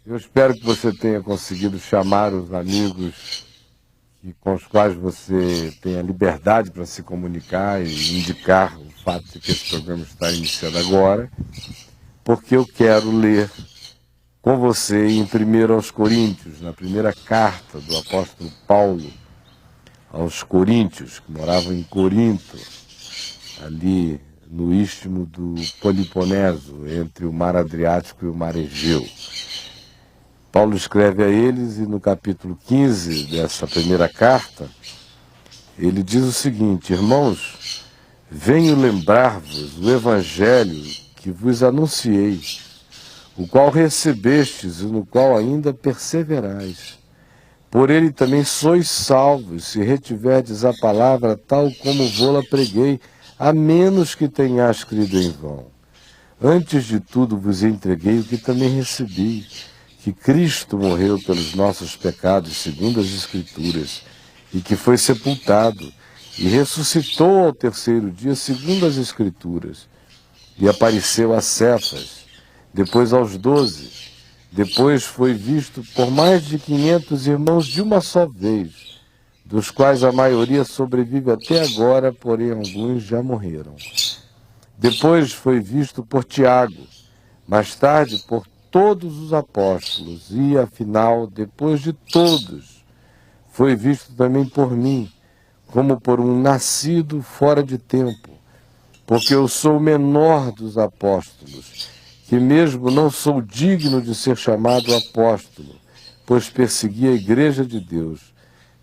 Eu espero que você tenha conseguido chamar os amigos com os quais você tem a liberdade para se comunicar e indicar o fato de que esse programa está iniciando agora, porque eu quero ler com você em 1 aos Coríntios, na primeira carta do apóstolo Paulo aos Coríntios, que moravam em Corinto, ali no istmo do Peloponeso, entre o mar Adriático e o mar Egeu. Paulo escreve a eles e no capítulo 15 dessa primeira carta, ele diz o seguinte: irmãos, venho lembrar-vos o evangelho que vos anunciei, o qual recebestes e no qual ainda perseverais. Por ele também sois salvos, se retiverdes a palavra tal como vô-la preguei, a menos que tenhas crido em vão. Antes de tudo vos entreguei o que também recebi, que Cristo morreu pelos nossos pecados, segundo as Escrituras, e que foi sepultado, e ressuscitou ao terceiro dia, segundo as Escrituras, e apareceu a Cefas, depois aos 12, depois foi visto por mais de 500 irmãos de uma só vez, dos quais a maioria sobrevive até agora, porém alguns já morreram. Depois foi visto por Tiago, mais tarde por todos os apóstolos, e afinal, depois de todos, foi visto também por mim, como por um nascido fora de tempo, porque eu sou o menor dos apóstolos, que mesmo não sou digno de ser chamado apóstolo, pois persegui a igreja de Deus,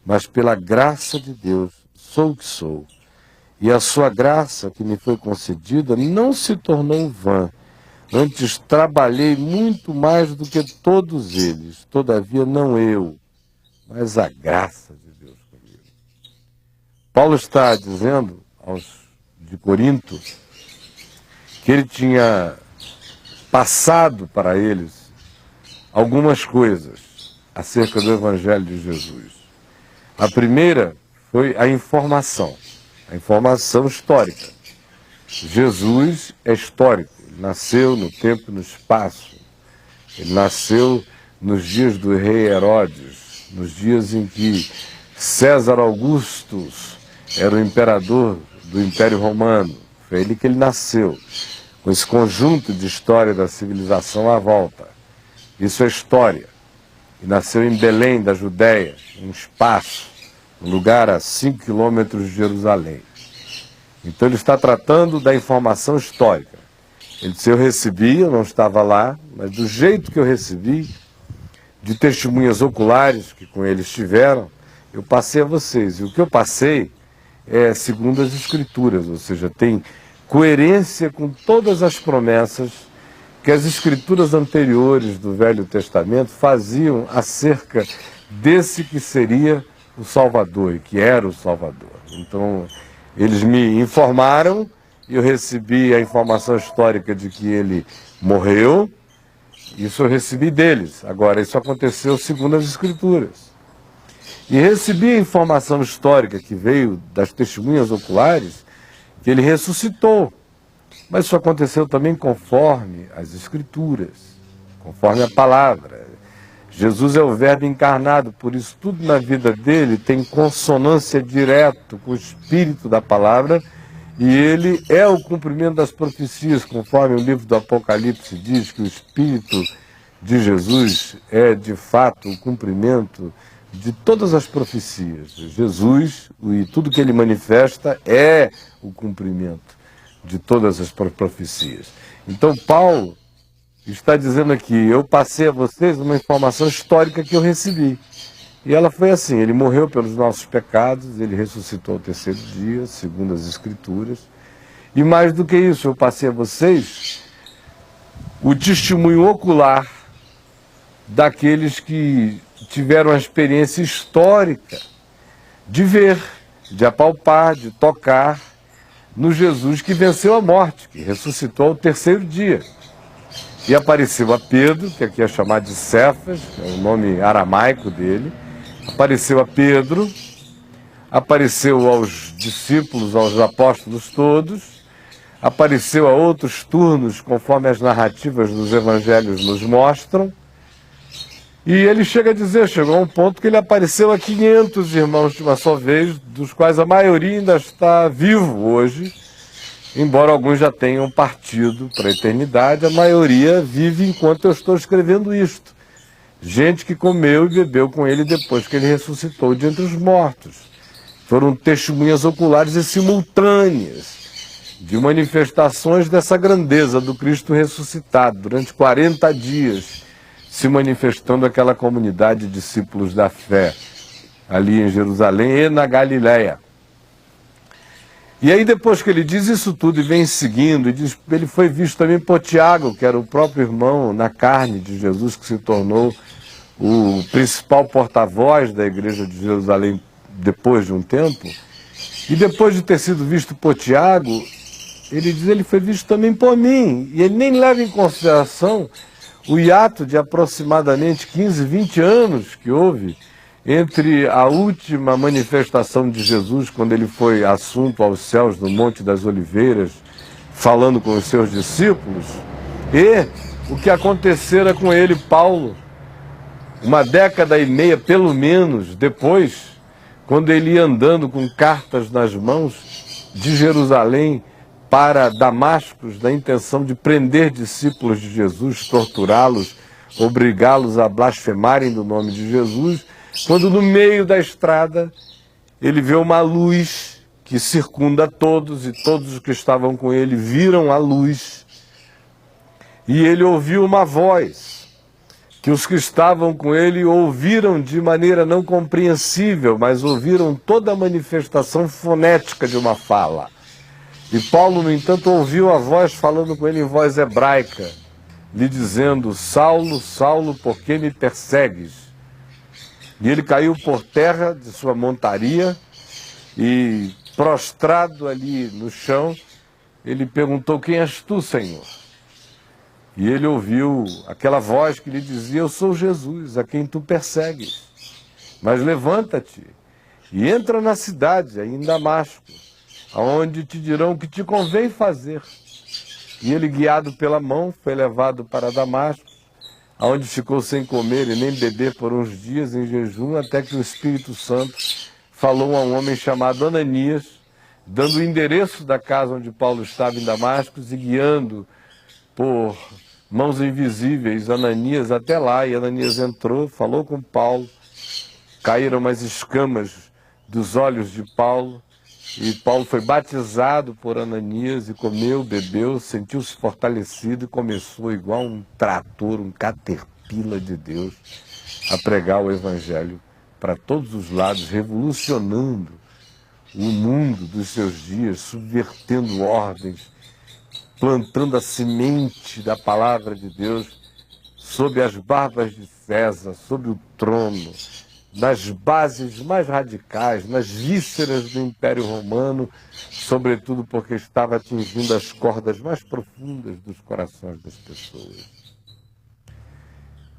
mas pela graça de Deus sou o que sou. E a sua graça que me foi concedida não se tornou vã. Antes trabalhei muito mais do que todos eles, todavia não eu, mas a graça de Deus comigo. Paulo está dizendo aos de Corinto que ele tinha passado para eles algumas coisas acerca do Evangelho de Jesus. A primeira foi a informação histórica. Jesus é histórico. Nasceu no tempo e no espaço. Ele nasceu nos dias do rei Herodes, nos dias em que César Augustus era o imperador do Império Romano. Foi ele que ele nasceu, com esse conjunto de história da civilização à volta. Isso é história. E nasceu em Belém, da Judéia, um espaço, um lugar a 5 quilômetros de Jerusalém. Então ele está tratando da informação histórica. Ele disse, eu recebi, eu não estava lá, mas do jeito que eu recebi, de testemunhas oculares que com ele estiveram, eu passei a vocês. E o que eu passei é segundo as Escrituras, ou seja, tem coerência com todas as promessas que as Escrituras anteriores do Velho Testamento faziam acerca desse que seria o Salvador, e que era o Salvador. Então, eles me informaram, eu recebi a informação histórica de que ele morreu, isso eu recebi deles. Agora, isso aconteceu segundo as Escrituras. E recebi a informação histórica que veio das testemunhas oculares, que ele ressuscitou. Mas isso aconteceu também conforme as Escrituras, conforme a palavra. Jesus é o Verbo encarnado, por isso tudo na vida dele tem consonância direta com o Espírito da palavra, e ele é o cumprimento das profecias, conforme o livro do Apocalipse diz que o Espírito de Jesus é de fato o cumprimento de todas as profecias. Jesus, e tudo que ele manifesta, é o cumprimento de todas as profecias. Então Paulo está dizendo aqui, eu passei a vocês uma informação histórica que eu recebi. E ela foi assim, ele morreu pelos nossos pecados, ele ressuscitou ao terceiro dia, segundo as Escrituras. E mais do que isso, eu passei a vocês o testemunho ocular daqueles que tiveram a experiência histórica de ver, de apalpar, de tocar no Jesus que venceu a morte, que ressuscitou ao terceiro dia. E apareceu a Pedro, que aqui é chamado de Cefas, que é o nome aramaico dele, apareceu a Pedro, apareceu aos discípulos, aos apóstolos todos, apareceu a outros turnos, conforme as narrativas dos evangelhos nos mostram, E ele chega a dizer, chegou a um ponto que ele apareceu a 500 irmãos de uma só vez, dos quais a maioria ainda está vivo hoje, embora alguns já tenham partido para a eternidade, a maioria vive enquanto eu estou escrevendo isto. Gente que comeu e bebeu com ele depois que ele ressuscitou de entre os mortos. Foram testemunhas oculares e simultâneas de manifestações dessa grandeza do Cristo ressuscitado, durante 40 dias, se manifestando aquela comunidade de discípulos da fé, ali em Jerusalém e na Galiléia. E aí depois que ele diz isso tudo e vem seguindo, e diz, ele foi visto também por Tiago, que era o próprio irmão na carne de Jesus, que se tornou o principal porta-voz da igreja de Jerusalém depois de um tempo. E depois de ter sido visto por Tiago, ele diz, ele foi visto também por mim. E ele nem leva em consideração o hiato de aproximadamente 15, 20 anos que houve entre a última manifestação de Jesus, quando ele foi assunto aos céus no Monte das Oliveiras, falando com os seus discípulos, e o que acontecera com ele, Paulo, uma década e meia, pelo menos, depois, quando ele ia andando com cartas nas mãos de Jerusalém para Damasco, na intenção de prender discípulos de Jesus, torturá-los, obrigá-los a blasfemarem do nome de Jesus, quando no meio da estrada ele vê uma luz que circunda todos, e todos os que estavam com ele viram a luz, e ele ouviu uma voz que os que estavam com ele ouviram de maneira não compreensível, mas ouviram toda a manifestação fonética de uma fala. E Paulo, no entanto, ouviu a voz falando com ele em voz hebraica, lhe dizendo, Saulo, Saulo, por que me persegues? E ele caiu por terra de sua montaria e, prostrado ali no chão, ele perguntou, quem és tu, Senhor? E ele ouviu aquela voz que lhe dizia, eu sou Jesus, a quem tu persegues. Mas levanta-te e entra na cidade, aí em Damasco, aonde te dirão o que te convém fazer. E ele, guiado pela mão, foi levado para Damasco, aonde ficou sem comer e nem beber por uns dias em jejum, até que o Espírito Santo falou a um homem chamado Ananias, dando o endereço da casa onde Paulo estava em Damasco e guiando por mãos invisíveis Ananias até lá. E Ananias entrou, falou com Paulo, caíram umas escamas dos olhos de Paulo, e Paulo foi batizado por Ananias e comeu, bebeu, sentiu-se fortalecido e começou igual um trator, um caterpillar de Deus, a pregar o evangelho para todos os lados, revolucionando o mundo dos seus dias, subvertendo ordens, plantando a semente da palavra de Deus sob as barbas de César, sob o trono, nas bases mais radicais, nas vísceras do Império Romano, sobretudo porque estava atingindo as cordas mais profundas dos corações das pessoas.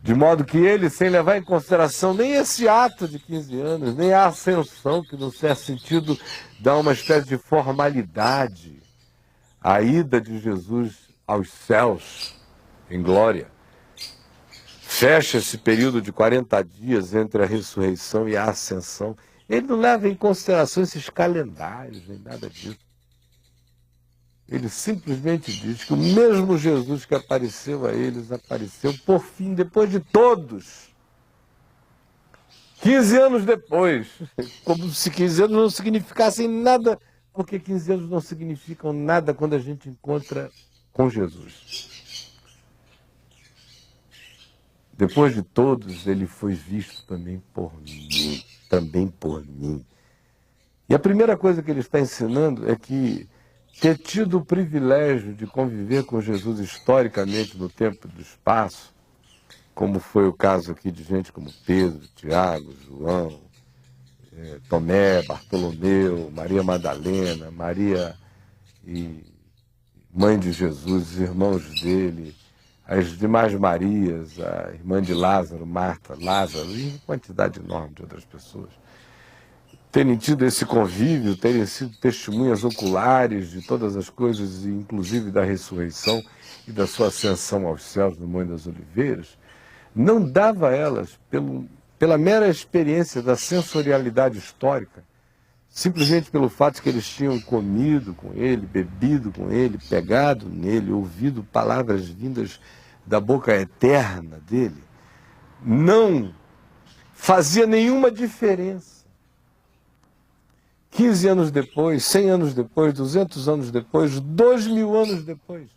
De modo que ele, sem levar em consideração nem esse ato de 15 anos, nem a ascensão, que no certo sentido dá uma espécie de formalidade, a ida de Jesus aos céus em glória, fecha esse período de 40 dias entre a ressurreição e a ascensão. Ele não leva em consideração esses calendários, nem nada disso. Ele simplesmente diz que o mesmo Jesus que apareceu a eles, apareceu por fim, depois de todos. 15 anos depois, como se 15 anos não significassem nada, porque 15 anos não significam nada quando a gente encontra com Jesus. Depois de todos, ele foi visto também por mim, também por mim. E a primeira coisa que ele está ensinando é que ter tido o privilégio de conviver com Jesus historicamente no tempo e no espaço, como foi o caso aqui de gente como Pedro, Tiago, João, Tomé, Bartolomeu, Maria Madalena, Maria e mãe de Jesus, os irmãos dele, as demais Marias, a irmã de Lázaro, Marta, Lázaro, e quantidade enorme de outras pessoas, terem tido esse convívio, terem sido testemunhas oculares de todas as coisas, inclusive da ressurreição e da sua ascensão aos céus no Monte das Oliveiras, não dava a elas, pela mera experiência da sensorialidade histórica, simplesmente pelo fato de que eles tinham comido com ele, bebido com ele, pegado nele, ouvido palavras vindas da boca eterna dele, não fazia nenhuma diferença. 15 anos depois, 100 anos depois, 200 anos depois, 2000 anos depois,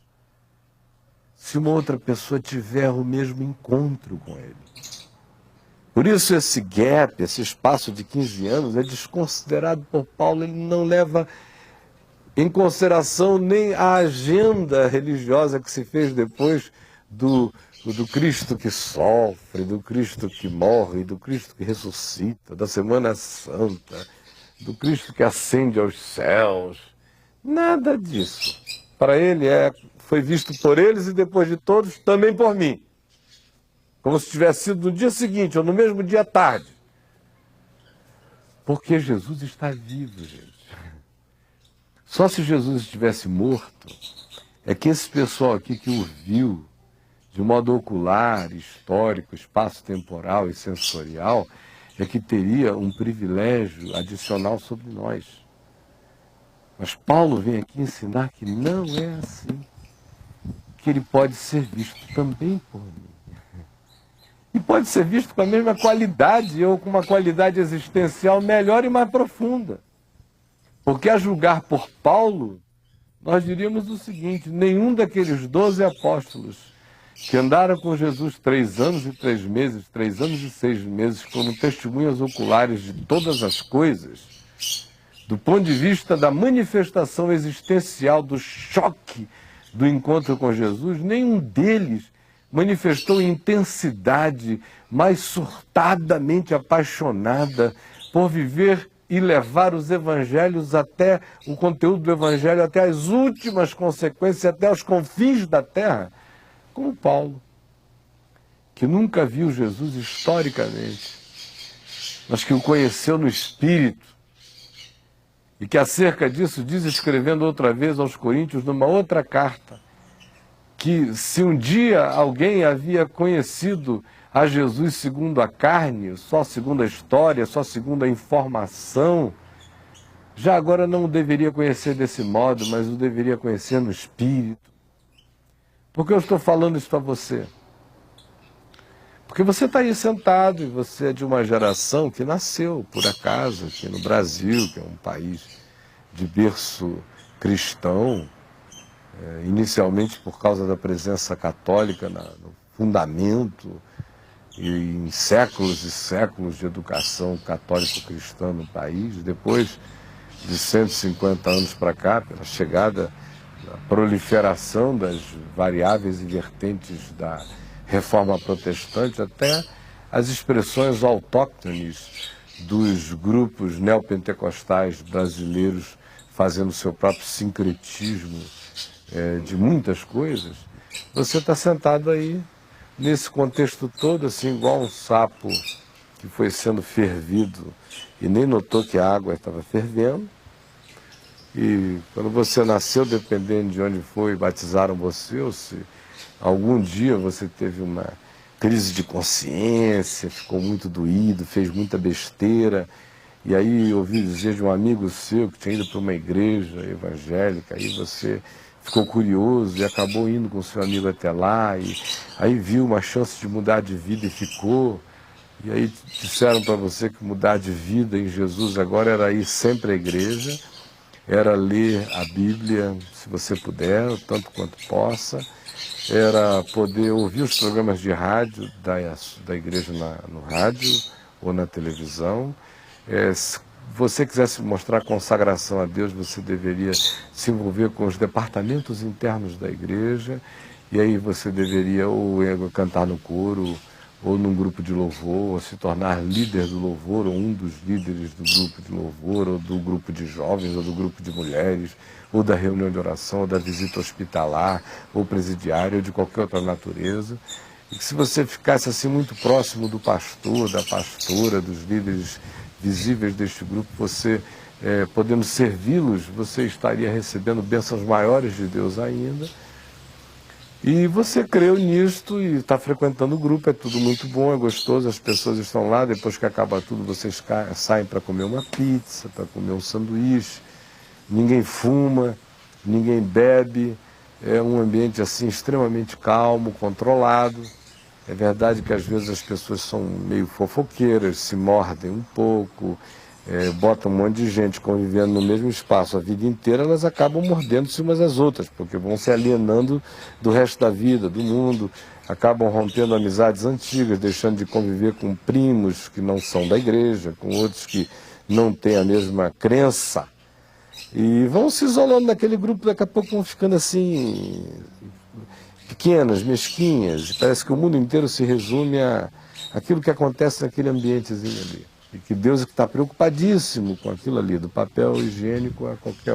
se uma outra pessoa tiver o mesmo encontro com ele. Por isso esse gap, esse espaço de 15 anos é desconsiderado por Paulo. Ele não leva em consideração nem a agenda religiosa que se fez depois do Cristo que sofre, do Cristo que morre, do Cristo que ressuscita, da Semana Santa, do Cristo que ascende aos céus. Nada disso. Para ele foi visto por eles e depois de todos, também por mim. Como se tivesse sido no dia seguinte ou no mesmo dia à tarde. Porque Jesus está vivo, gente. Só se Jesus estivesse morto, é que esse pessoal aqui que o viu de modo ocular, histórico, espaço-temporal e sensorial, é que teria um privilégio adicional sobre nós. Mas Paulo vem aqui ensinar que não é assim. Que ele pode ser visto também por mim. E pode ser visto com a mesma qualidade ou com uma qualidade existencial melhor e mais profunda. Porque a julgar por Paulo, nós diríamos o seguinte: nenhum daqueles 12 apóstolos que andaram com Jesus 3 anos e 3 meses, 3 anos e 6 meses, foram testemunhas oculares de todas as coisas, do ponto de vista da manifestação existencial, do choque do encontro com Jesus, nenhum deles manifestou intensidade mais surtadamente apaixonada por viver e levar os evangelhos até o conteúdo do evangelho, até as últimas consequências, até os confins da terra, como Paulo, que nunca viu Jesus historicamente, mas que o conheceu no Espírito, e que acerca disso diz, escrevendo outra vez aos Coríntios, numa outra carta, que se um dia alguém havia conhecido a Jesus segundo a carne, só segundo a história, só segundo a informação, já agora não o deveria conhecer desse modo, mas o deveria conhecer no Espírito. Por que eu estou falando isso para você? Porque você está aí sentado e você é de uma geração que nasceu, por acaso, aqui no Brasil, que é um país de berço cristão, inicialmente por causa da presença católica no fundamento e em séculos e séculos de educação católico-cristã no país, depois de 150 anos para cá, pela chegada, a proliferação das variáveis e vertentes da reforma protestante, até as expressões autóctones dos grupos neopentecostais brasileiros fazendo seu próprio sincretismo de muitas coisas. Você está sentado aí, nesse contexto todo, assim, igual um sapo que foi sendo fervido e nem notou que a água estava fervendo. E quando você nasceu, dependendo de onde foi, batizaram você, ou se algum dia você teve uma crise de consciência, ficou muito doído, fez muita besteira, e aí ouviu dizer de um amigo seu que tinha ido para uma igreja evangélica, aí você ficou curioso e acabou indo com seu amigo até lá, e aí viu uma chance de mudar de vida e ficou, e aí disseram para você que mudar de vida em Jesus agora era ir sempre à igreja, era ler a Bíblia, se você puder, o tanto quanto possa, era poder ouvir os programas de rádio da igreja no rádio ou na televisão. Se você quisesse mostrar consagração a Deus, você deveria se envolver com os departamentos internos da igreja, e aí você deveria ou cantar no coro, ou num grupo de louvor, ou se tornar líder do louvor, ou um dos líderes do grupo de louvor, ou do grupo de jovens, ou do grupo de mulheres, ou da reunião de oração, ou da visita hospitalar, ou presidiária, ou de qualquer outra natureza. E que se você ficasse assim muito próximo do pastor, da pastora, dos líderes visíveis deste grupo, você, podendo servi-los, você estaria recebendo bênçãos maiores de Deus ainda. E você creu nisto e está frequentando o grupo, é tudo muito bom, é gostoso, as pessoas estão lá, depois que acaba tudo, vocês saem para comer uma pizza, para comer um sanduíche, ninguém fuma, ninguém bebe, é um ambiente assim extremamente calmo, controlado. É verdade que às vezes as pessoas são meio fofoqueiras, se mordem um pouco, botam um monte de gente convivendo no mesmo espaço a vida inteira, elas acabam mordendo-se umas às outras, porque vão se alienando do resto da vida, do mundo, acabam rompendo amizades antigas, deixando de conviver com primos que não são da igreja, com outros que não têm a mesma crença, e vão se isolando naquele grupo, daqui a pouco vão ficando assim, pequenas, mesquinhas, e parece que o mundo inteiro se resume a aquilo que acontece naquele ambientezinho ali. E que Deus está preocupadíssimo com aquilo ali, do papel higiênico a qualquer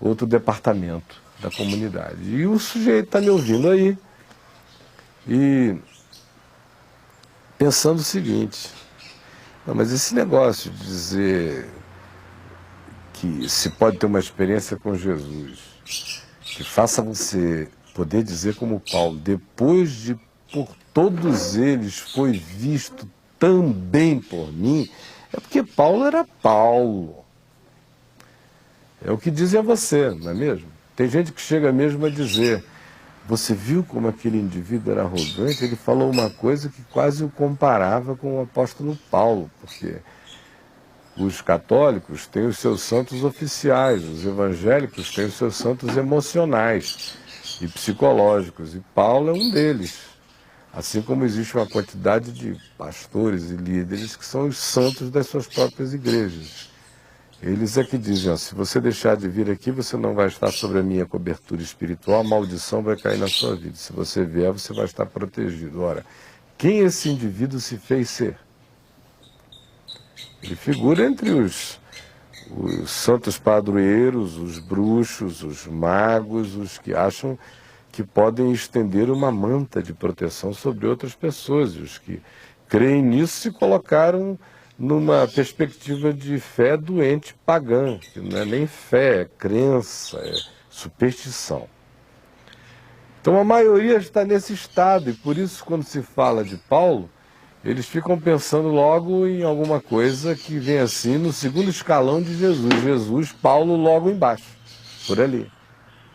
outro departamento da comunidade. E o sujeito está me ouvindo aí e pensando o seguinte: não, mas esse negócio de dizer que se pode ter uma experiência com Jesus, que faça você poder dizer como Paulo, depois de por todos eles foi visto também por mim, é porque Paulo era Paulo. É o que dizem a você, não é mesmo? Tem gente que chega mesmo a dizer: você viu como aquele indivíduo era arrogante? Ele falou uma coisa que quase o comparava com o apóstolo Paulo, porque os católicos têm os seus santos oficiais, os evangélicos têm os seus santos emocionais e psicológicos, e Paulo é um deles. Assim como existe uma quantidade de pastores e líderes que são os santos das suas próprias igrejas. Eles é que dizem: ó, se você deixar de vir aqui, você não vai estar sobre a minha cobertura espiritual, a maldição vai cair na sua vida. Se você vier, você vai estar protegido. Ora, quem esse indivíduo se fez ser? Ele figura entre os santos padroeiros, os bruxos, os magos, os que acham que podem estender uma manta de proteção sobre outras pessoas. E os que creem nisso se colocaram numa perspectiva de fé doente pagã, que não é nem fé, é crença, é superstição. Então a maioria está nesse estado, e por isso quando se fala de Paulo, eles ficam pensando logo em alguma coisa que vem assim no segundo escalão de Jesus. Jesus, Paulo logo embaixo, por ali.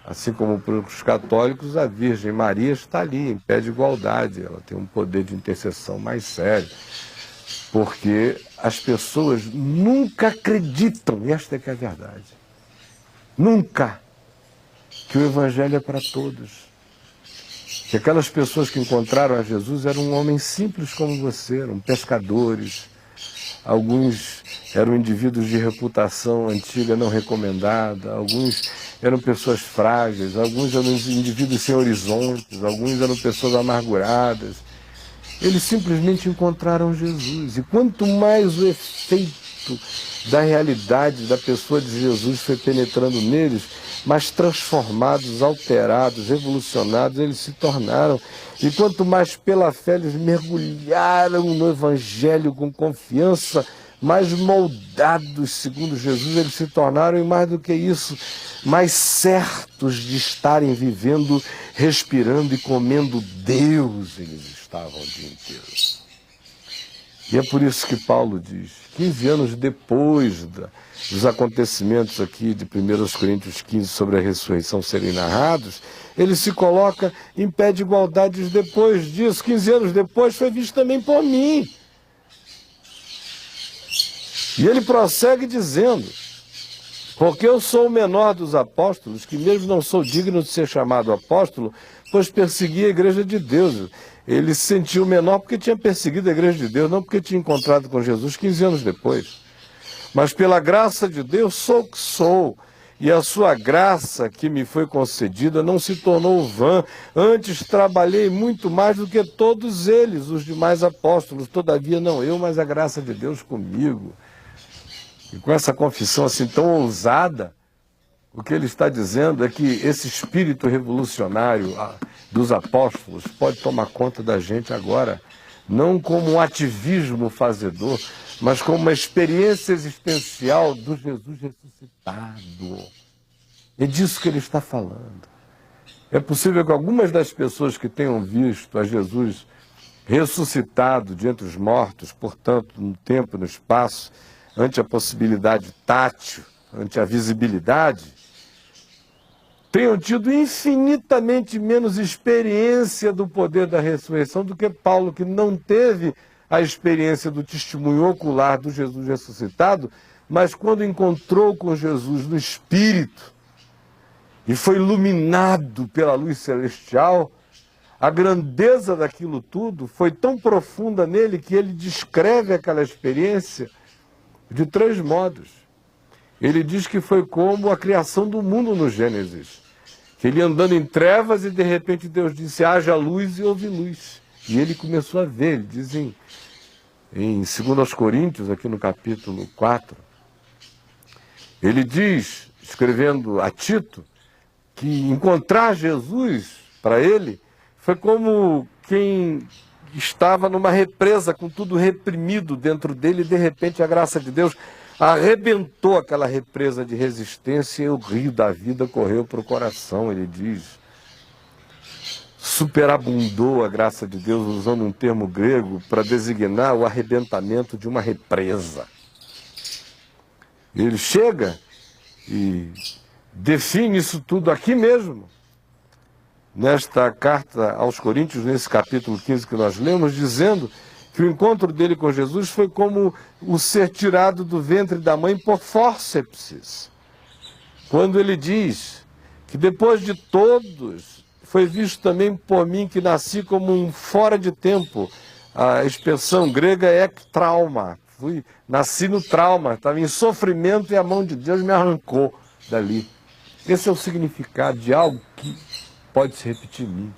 Assim como para os católicos, a Virgem Maria está ali, em pé de igualdade. Ela tem um poder de intercessão mais sério. Porque as pessoas nunca acreditam, e esta é que é a verdade, nunca, que o Evangelho é para todos. Que aquelas pessoas que encontraram a Jesus eram homens simples como você, eram pescadores, alguns eram indivíduos de reputação antiga não recomendada, alguns eram pessoas frágeis, alguns eram indivíduos sem horizontes, alguns eram pessoas amarguradas. Eles simplesmente encontraram Jesus. E quanto mais o efeito da realidade da pessoa de Jesus foi penetrando neles, mais transformados, alterados, revolucionados eles se tornaram. E quanto mais pela fé eles mergulharam no Evangelho com confiança, mais moldados segundo Jesus eles se tornaram, e mais do que isso, mais certos de estarem vivendo, respirando e comendo Deus eles estavam o dia inteiro. E é por isso que Paulo diz, 15 anos depois dos acontecimentos aqui de 1 Coríntios 15 sobre a ressurreição serem narrados, ele se coloca em pé de igualdade depois disso. 15 anos depois foi visto também por mim. E ele prossegue dizendo: porque eu sou o menor dos apóstolos, que mesmo não sou digno de ser chamado apóstolo, pois persegui a igreja de Deus. Ele se sentiu menor porque tinha perseguido a igreja de Deus, não porque tinha encontrado com Jesus 15 anos depois. Mas pela graça de Deus sou o que sou, e a sua graça que me foi concedida não se tornou vã. Antes trabalhei muito mais do que todos eles, os demais apóstolos. Todavia não eu, mas a graça de Deus comigo. E com essa confissão assim tão ousada, o que ele está dizendo é que esse espírito revolucionário dos apóstolos pode tomar conta da gente agora, não como um ativismo fazedor, mas como uma experiência existencial do Jesus ressuscitado. É disso que ele está falando. É possível que algumas das pessoas que tenham visto a Jesus ressuscitado de entre os mortos, portanto, no tempo, no espaço, ante a possibilidade tátil, ante a visibilidade, tenham tido infinitamente menos experiência do poder da ressurreição do que Paulo, que não teve a experiência do testemunho ocular do Jesus ressuscitado, mas quando encontrou com Jesus no Espírito e foi iluminado pela luz celestial, a grandeza daquilo tudo foi tão profunda nele que ele descreve aquela experiência de 3 modos. Ele diz que foi como a criação do mundo no Gênesis. Que ele andando em trevas e de repente Deus disse, haja luz e houve luz. E ele começou a ver, ele diz em 2 Coríntios, aqui no capítulo 4, ele diz, escrevendo a Tito, que encontrar Jesus para ele foi como quem estava numa represa com tudo reprimido dentro dele e de repente a graça de Deus arrebentou aquela represa de resistência e o rio da vida correu para o coração, ele diz. Superabundou a graça de Deus, usando um termo grego para designar o arrebentamento de uma represa. Ele chega e define isso tudo aqui mesmo, nesta carta aos Coríntios, nesse capítulo 15 que nós lemos, dizendo que o encontro dele com Jesus foi como o ser tirado do ventre da mãe por fórceps. Quando ele diz que depois de todos foi visto também por mim que nasci como um fora de tempo. A expressão grega é trauma. Nasci no trauma, estava em sofrimento e a mão de Deus me arrancou dali. Esse é o significado de algo que pode se repetir em mim,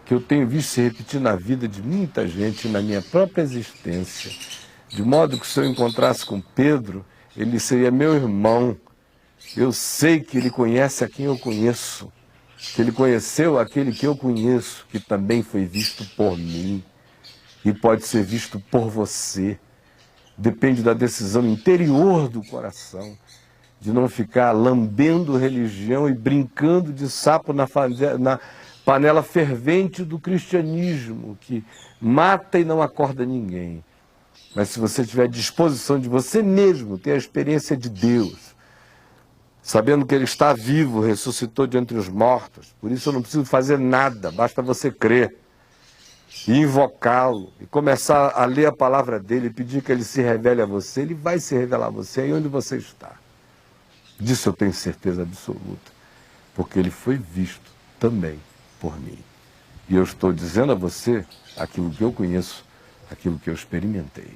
que eu tenho visto se repetir na vida de muita gente, na minha própria existência, de modo que se eu encontrasse com Pedro, ele seria meu irmão. Eu sei que ele conhece a quem eu conheço, que ele conheceu aquele que eu conheço, que também foi visto por mim e pode ser visto por você. Depende da decisão interior do coração, de não ficar lambendo religião e brincando de sapo na panela fervente do cristianismo, que mata e não acorda ninguém. Mas se você tiver disposição de você mesmo ter a experiência de Deus, sabendo que Ele está vivo, ressuscitou de entre os mortos, por isso eu não preciso fazer nada, basta você crer e invocá-lo, e começar a ler a palavra dele, e pedir que Ele se revele a você, Ele vai se revelar a você aí onde você está. Disso eu tenho certeza absoluta, porque Ele foi visto também por mim. E eu estou dizendo a você aquilo que eu conheço, aquilo que eu experimentei.